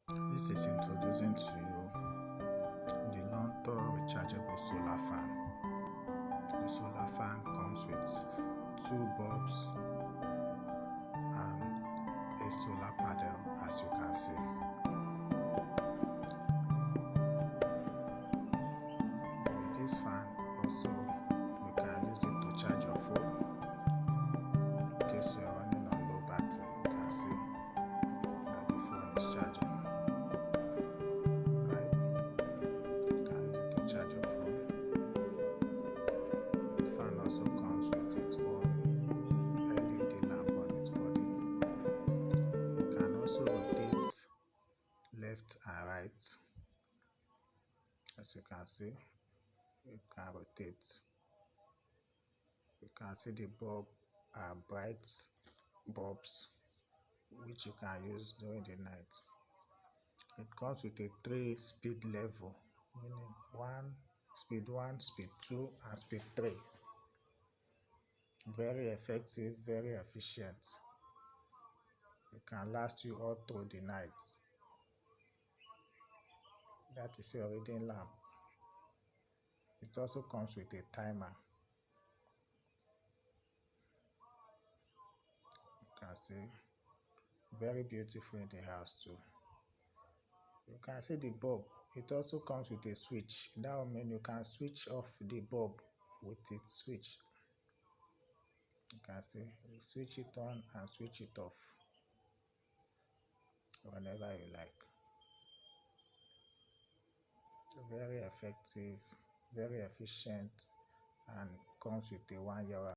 This is introducing to you the Lontor rechargeable solar fan. The solar fan comes with two bulbs and a solar panel, as you can see. With this fan also you can use it to charge your phone in case you are running on low battery. You can see that the phone is charging. Charge your phone. The fan also comes with its own LED lamp on its body. You can also rotate left and right. As you can see, it can rotate. You can see the bulb are bright bulbs which you can use during the night. It comes with a 3-speed level, meaning speed 1, speed 2 and speed 3. Very effective, very efficient. It can last you all through the night. That is your reading lamp. It also comes with a timer. You can see, very beautiful in the house too. You can see the bulb. It also comes with a switch. That will mean you can switch off the bulb with its switch. You can see, you switch it on and switch it off whenever you like. Very effective, very efficient, and comes with a 1-year